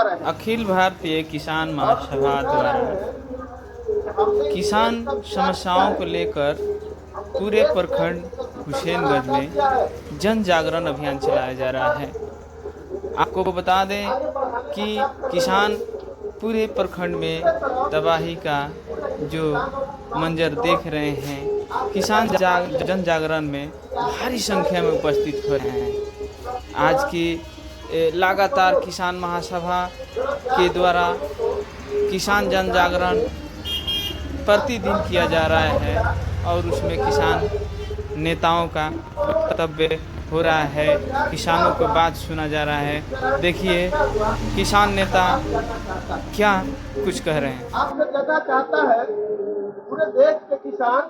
अखिल भारतीय किसान महासभा द्वारा किसान समस्याओं को लेकर पूरे प्रखंड हुसैनगंज में जन जागरण अभियान चलाया जा रहा है। आपको बता दें कि किसान पूरे प्रखंड में तबाही का जो मंजर देख रहे हैं, किसान जन जागरण में भारी संख्या में उपस्थित हो रहे हैं। आज की लगातार किसान महासभा के द्वारा किसान जन जागरण प्रतिदिन किया जा रहा है और उसमें किसान नेताओं का वक्तव्य हो रहा है, किसानों को बात सुना जा रहा है। देखिए किसान नेता क्या कुछ कह रहे हैं। आपने कहना चाहता है पूरे देश के किसान,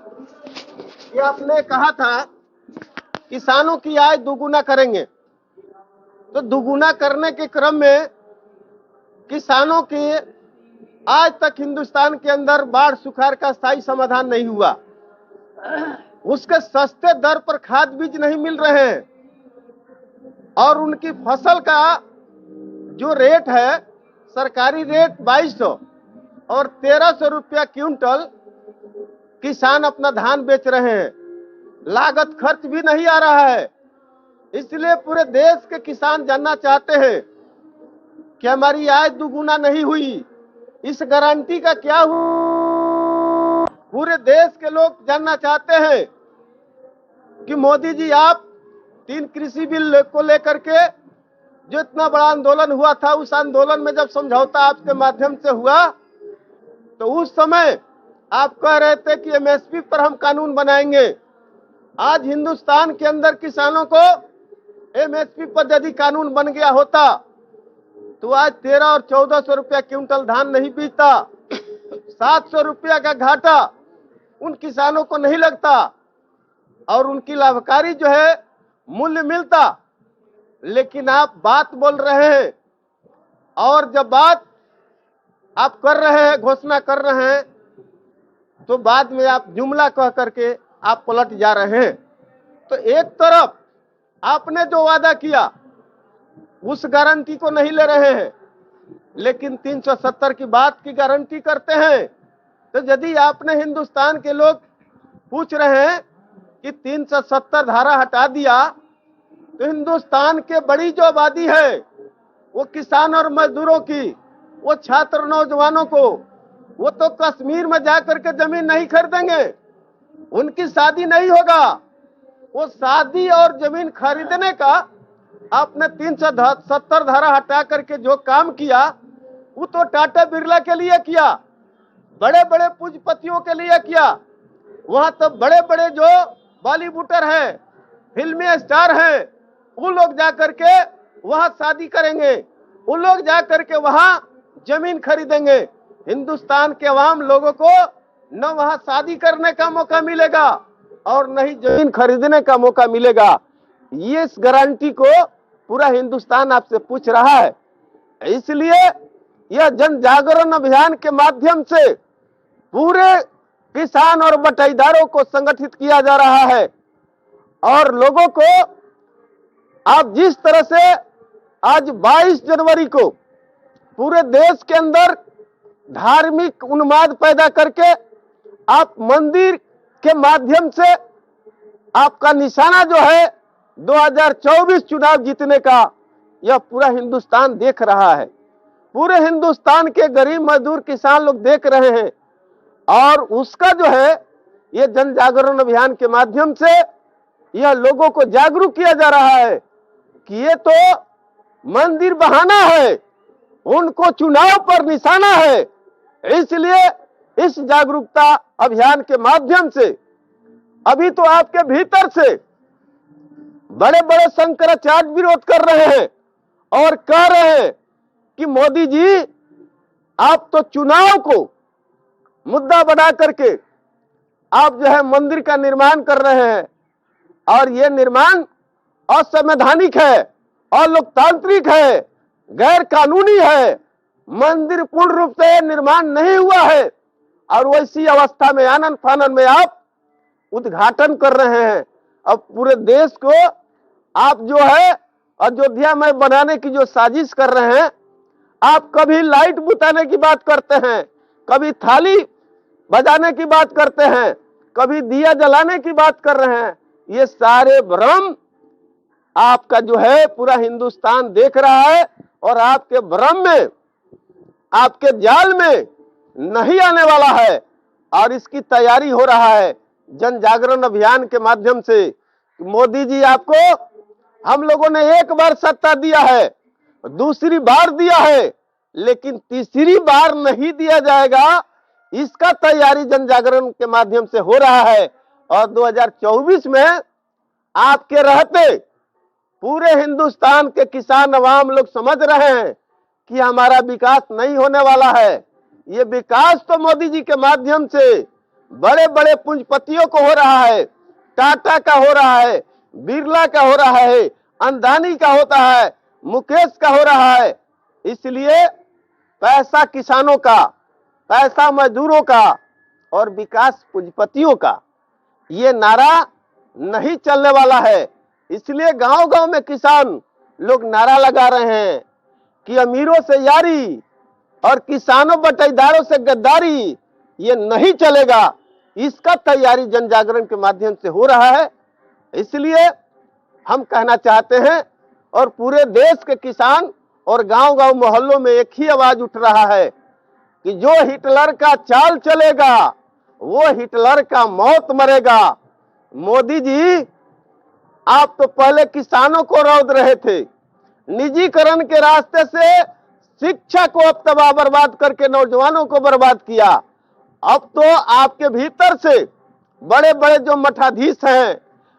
ये आपने कहा था किसानों की आय दोगुना करेंगे, तो दोगुना करने के क्रम में किसानों की आज तक हिंदुस्तान के अंदर बाढ़ सुखाड़ का स्थायी समाधान नहीं हुआ। उसके सस्ते दर पर खाद बीज नहीं मिल रहे हैं और उनकी फसल का जो रेट है, सरकारी रेट 2200 और 1300 रुपया क्विंटल किसान अपना धान बेच रहे हैं। लागत खर्च भी नहीं आ रहा है। इसलिए पूरे देश के किसान जानना चाहते हैं कि हमारी आय दुगुना नहीं हुई, इस गारंटी का क्या हुआ। पूरे देश के लोग जानना चाहते हैं कि मोदी जी आप 3 कृषि बिल को लेकर के जो इतना बड़ा आंदोलन हुआ था, उस आंदोलन में जब समझौता आपके माध्यम से हुआ तो उस समय आप कह रहे थे कि एमएसपी पर हम कानून बनाएंगे। आज हिंदुस्तान के अंदर किसानों को एमएसपी पर यदि कानून बन गया होता तो आज 1300 और 1400 रुपया क्विंटल धान नहीं बीतता। 700 रुपया का घाटा उन किसानों को नहीं लगता और उनकी लाभकारी जो है मूल्य मिलता। लेकिन आप बात बोल रहे हैं और जब बात आप कर रहे हैं, घोषणा कर रहे हैं, तो बाद में आप जुमला कह करके आप पलट जा रहे हैं। तो एक तरफ आपने जो वादा किया उस गारंटी को नहीं ले रहे हैं, लेकिन 370 की बात की गारंटी करते हैं। तो यदि आपने हिंदुस्तान के लोग पूछ रहे हैं कि 370 धारा हटा दिया तो हिंदुस्तान के बड़ी जो आबादी है वो किसान और मजदूरों की, वो छात्र नौजवानों को, वो तो कश्मीर में जाकर के जमीन नहीं खरीदेंगे, उनकी शादी नहीं होगा। वो शादी और जमीन खरीदने का आपने 370 धारा हटा करके जो काम किया वो तो टाटा बिरला के लिए किया, बड़े बड़े पूंजीपतियों के लिए किया। वहां तो बड़े बड़े जो बॉलीवुडर हैं, फिल्मी स्टार हैं, वो लोग जाकर के वहां शादी करेंगे, वो लोग जाकर के वहां जमीन खरीदेंगे। हिंदुस्तान के आवाम लोगों को न वहां शादी करने का मौका मिलेगा और न ही जमीन खरीदने का मौका मिलेगा। ये इस गारंटी को पूरा हिंदुस्तान आपसे पूछ रहा है। इसलिए यह जन जागरण अभियान के माध्यम से पूरे किसान और बटाईदारों को संगठित किया जा रहा है और लोगों को आप जिस तरह से आज 22 जनवरी को पूरे देश के अंदर धार्मिक उन्माद पैदा करके आप मंदिर के माध्यम से आपका निशाना जो है 2024 चुनाव जीतने का, यह पूरा हिंदुस्तान देख रहा है। पूरे हिंदुस्तान के गरीब मजदूर किसान लोग देख रहे हैं और उसका जो है ये जन जागरण अभियान के माध्यम से यह लोगों को जागरूक किया जा रहा है कि ये तो मंदिर बहाना है, उनको चुनाव पर निशाना है। इसलिए इस जागरूकता अभियान के माध्यम से अभी तो आपके भीतर से बड़े बड़े शंकराचार्य विरोध कर रहे हैं और कह रहे हैं कि मोदी जी आप तो चुनाव को मुद्दा बना करके आप जो है मंदिर का निर्माण कर रहे हैं और ये निर्माण असंवैधानिक है, अलोकतांत्रिक है, गैर कानूनी है। मंदिर पूर्ण रूप से निर्माण नहीं हुआ है और वैसी अवस्था में आनन फानन में आप उद्घाटन कर रहे हैं। अब पूरे देश को आप जो है अयोध्या में बनाने की जो साजिश कर रहे हैं, आप कभी लाइट बुताने की बात करते हैं, कभी थाली बजाने की बात करते हैं, कभी दिया जलाने की बात कर रहे हैं। ये सारे भ्रम आपका जो है पूरा हिंदुस्तान देख रहा है और आपके भ्रम में, आपके जाल में नहीं आने वाला है। और इसकी तैयारी हो रहा है जन जागरण अभियान के माध्यम से। मोदी जी आपको हम लोगों ने एक बार सत्ता दिया है, दूसरी बार दिया है, लेकिन तीसरी बार नहीं दिया जाएगा। इसका तैयारी जन जागरण के माध्यम से हो रहा है। और 2024 में आपके रहते पूरे हिंदुस्तान के किसान अवाम लोग समझ रहे हैं कि हमारा विकास नहीं होने वाला है। ये विकास तो मोदी जी के माध्यम से बड़े बड़े पूंजीपतियों को हो रहा है, टाटा का हो रहा है, बिरला का हो रहा है, अंदानी का होता है, मुकेश का हो रहा है। इसलिए पैसा किसानों का, पैसा मजदूरों का और विकास पूंजीपतियों का ये नारा नहीं चलने वाला है। इसलिए गांव-गांव में किसान लोग नारा लगा रहे हैं कि अमीरों से यारी और किसानों बटाईदारों से गद्दारी ये नहीं चलेगा। इसका तैयारी जन जागरण के माध्यम से हो रहा है। इसलिए हम कहना चाहते हैं और पूरे देश के किसान और गांव-गांव मोहल्लों में एक ही आवाज उठ रहा है कि जो हिटलर का चाल चलेगा वो हिटलर का मौत मरेगा। मोदी जी आप तो पहले किसानों को रौंद रहे थे, निजीकरण के रास्ते से शिक्षा को अब तबाह बर्बाद करके नौजवानों को बर्बाद किया। अब तो आपके भीतर से बड़े बड़े जो मठाधीश हैं,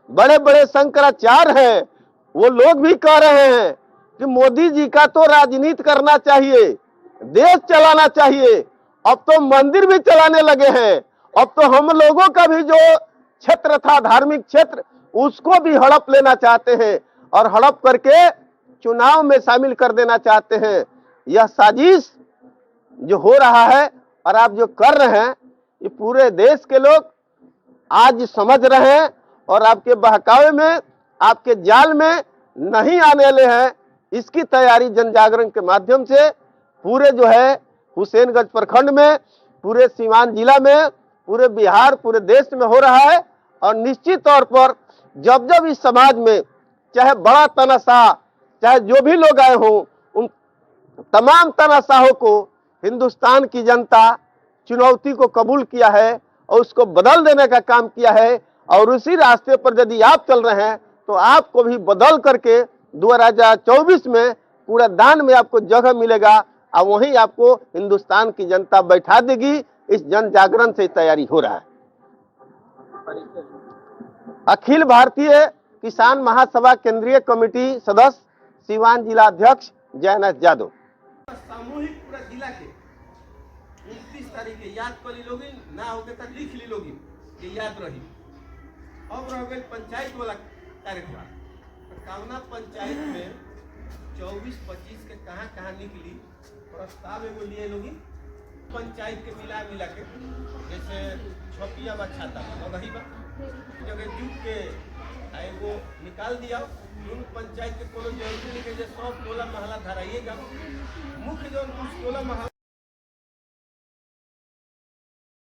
बड़े बड़े शंकराचार्य हैं, वो लोग भी कह रहे हैं कि मोदी जी का तो राजनीति करना चाहिए, देश चलाना चाहिए। अब तो मंदिर भी चलाने लगे हैं। अब तो हम लोगों का भी जो क्षेत्र था, धार्मिक क्षेत्र, उसको भी हड़प लेना चाहते हैं और हड़प करके चुनाव में शामिल कर देना चाहते हैं। यह साजिश जो हो रहा है और आप जो कर रहे हैं, ये पूरे देश के लोग आज समझ रहे हैं और आपके बहकावे में, आपके जाल में नहीं आने वाले हैं। इसकी तैयारी जन जागरण के माध्यम से पूरे जो है हुसैनगंज प्रखंड में, पूरे सीवान जिला में, पूरे बिहार, पूरे देश में हो रहा है। और निश्चित तौर पर जब जब इस समाज में चाहे बड़ा तानाशाह, चाहे जो भी लोग आए हों, उन तमाम तानाशाहों को हिंदुस्तान की जनता चुनौती को कबूल किया है और उसको बदल देने का काम किया है। और उसी रास्ते पर यदि आप चल रहे हैं तो आपको भी बदल करके 2024 में पूरा दान में आपको जगह मिलेगा और वहीं आपको हिंदुस्तान की जनता बैठा देगी। इस जन जागरण से तैयारी हो रहा है। अखिल भारतीय किसान महासभा केंद्रीय कमेटी सदस्य, सीवान जिला अध्यक्ष जयनाथ यादव। सामूहिक पूरा जिला के 29 तारीख के याद कर ली लोगी ना होके तक लिख ली लोगी कि याद रही। अब रह गई पंचायत वाला कार्यक्रम। कामना पंचायत में 24-25 के कहाँ निकली प्रस्ताव एगो लिए लोगी पंचायत के मिला के, जैसे छपिया बा छाता वही बा जगह जुट के एगो निकाल दिया। उन पंचायत के कोनो जरूरी नहीं कि 100 टोला महला धराइएगा। मुख्य जो टोला महला